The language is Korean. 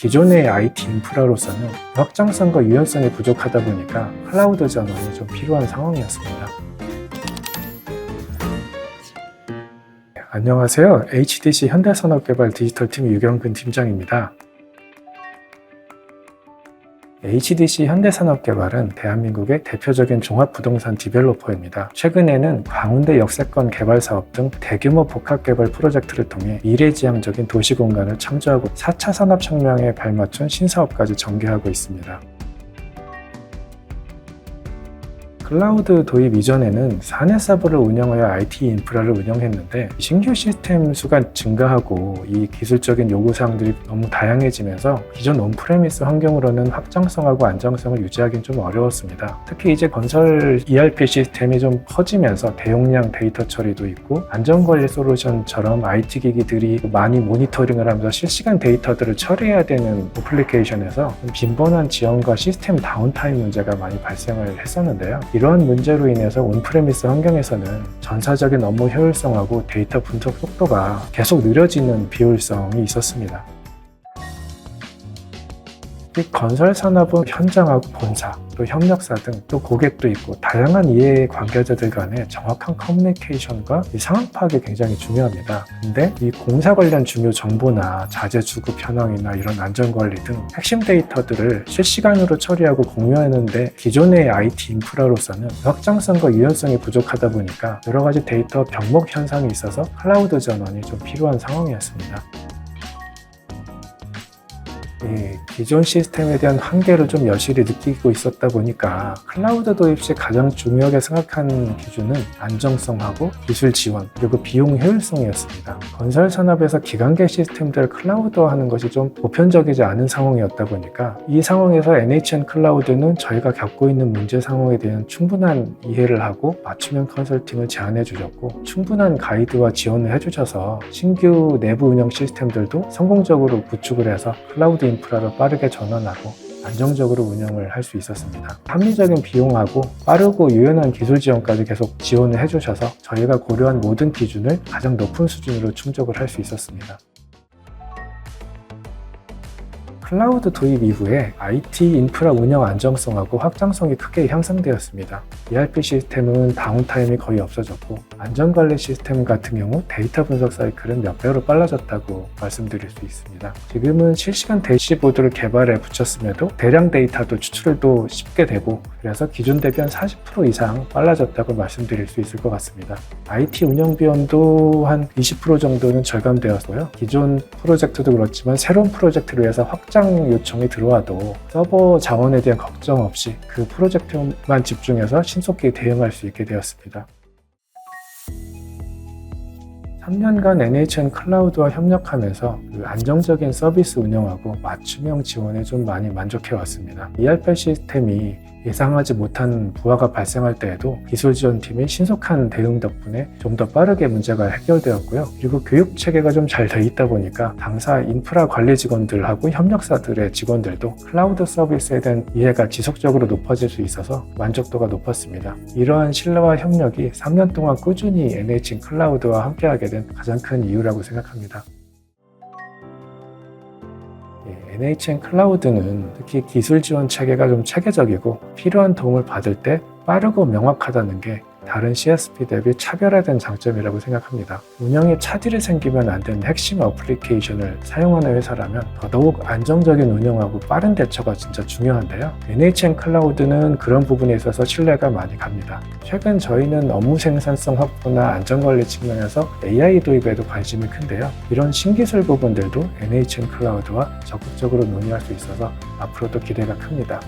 기존의 IT 인프라로서는 확장성과 유연성이 부족하다 보니까 클라우드 전환이 좀 필요한 상황이었습니다. 안녕하세요. HDC 현대산업개발 디지털팀 유경근 팀장입니다. HDC 현대산업개발은 대한민국의 대표적인 종합부동산 디벨로퍼입니다. 최근에는 광운대 역세권 개발 사업 등 대규모 복합개발 프로젝트를 통해 미래지향적인 도시공간을 창조하고 4차 산업혁명에 발맞춘 신사업까지 전개하고 있습니다. 클라우드 도입 이전에는 사내 서버를 운영하여 IT 인프라를 운영했는데 신규 시스템 수가 증가하고 이 기술적인 요구사항들이 너무 다양해지면서 기존 온프레미스 환경으로는 확장성하고 안정성을 유지하기는 좀 어려웠습니다. 특히 이제 건설 ERP 시스템이 좀 커지면서 대용량 데이터 처리도 있고 안전관리 솔루션처럼 IT 기기들이 많이 모니터링을 하면서 실시간 데이터들을 처리해야 되는 어플리케이션에서 빈번한 지연과 시스템 다운타임 문제가 많이 발생을 했었는데요. 이러한 문제로 인해서 온프레미스 환경에서는 전사적인 업무 효율성하고 데이터 분석 속도가 계속 느려지는 비효율성이 있었습니다. 이 건설 산업은 현장하고 본사, 또 협력사 등 또 고객도 있고 다양한 이해 관계자들 간의 정확한 커뮤니케이션과 이 상황 파악이 굉장히 중요합니다. 근데 이 공사 관련 중요 정보나 자재 주급 현황이나 이런 안전관리 등 핵심 데이터들을 실시간으로 처리하고 공유하는데 기존의 IT 인프라로서는 확장성과 유연성이 부족하다 보니까 여러 가지 데이터 병목 현상이 있어서 클라우드 전환이 좀 필요한 상황이었습니다. 기존 시스템에 대한 한계를 좀 여실히 느끼고 있었다 보니까 클라우드 도입 시 가장 중요하게 생각한 기준은 안정성하고 기술 지원 그리고 비용 효율성이었습니다. 건설 산업에서 기간계 시스템들을 클라우드화하는 것이 좀 보편적이지 않은 상황이었다 보니까 이 상황에서 NHN 클라우드는 저희가 겪고 있는 문제 상황에 대한 충분한 이해를 하고 맞춤형 컨설팅을 제안해 주셨고 충분한 가이드와 지원을 해주셔서 신규 내부 운영 시스템들도 성공적으로 구축을 해서 클라우드 인프라로 빠르게 전환하고 안정적으로 운영을 할 수 있었습니다. 합리적인 비용하고 빠르고 유연한 기술 지원까지 계속 지원을 해주셔서 저희가 고려한 모든 기준을 가장 높은 수준으로 충족을 할 수 있었습니다. 클라우드 도입 이후에 IT 인프라 운영 안정성하고 확장성이 크게 향상되었습니다. ERP 시스템은 다운타임이 거의 없어졌고 안전관리 시스템 같은 경우 데이터 분석 사이클은 몇 배로 빨라졌다고 말씀드릴 수 있습니다. 지금은 실시간 대시보드를 개발해 붙였음에도 대량 데이터도 추출도 쉽게 되고 그래서 기존 대비 한 40% 이상 빨라졌다고 말씀드릴 수 있을 것 같습니다. IT 운영 비용도 한 20% 정도는 절감되었고요. 기존 프로젝트도 그렇지만 새로운 프로젝트를 위해서 확장 요청이 들어와도 서버 자원에 대한 걱정 없이 그 프로젝트만 집중해서 신속히 대응할 수 있게 되었습니다. 3년간 NHN 클라우드와 협력하면서 그 안정적인 서비스 운영하고 맞춤형 지원에 좀 많이 만족해 왔습니다. ERP 시스템이 예상하지 못한 부하가 발생할 때에도 기술지원팀이 신속한 대응 덕분에 좀 더 빠르게 문제가 해결되었고요. 그리고 교육 체계가 좀 잘 돼 있다 보니까 당사 인프라 관리 직원들하고 협력사들의 직원들도 클라우드 서비스에 대한 이해가 지속적으로 높아질 수 있어서 만족도가 높았습니다. 이러한 신뢰와 협력이 3년 동안 꾸준히 NHN 클라우드와 함께하게 된 가장 큰 이유라고 생각합니다. NHN 클라우드는 특히 기술 지원 체계가 좀 체계적이고 필요한 도움을 받을 때 빠르고 명확하다는 게 다른 CSP 대비 차별화된 장점이라고 생각합니다. 운영에 차질이 생기면 안 되는 핵심 어플리케이션을 사용하는 회사라면 더더욱 안정적인 운영하고 빠른 대처가 진짜 중요한데요. NHN 클라우드는 그런 부분에 있어서 신뢰가 많이 갑니다. 최근 저희는 업무 생산성 확보나 안전관리 측면에서 AI 도입에도 관심이 큰데요. 이런 신기술 부분들도 NHN 클라우드와 적극적으로 논의할 수 있어서 앞으로도 기대가 큽니다.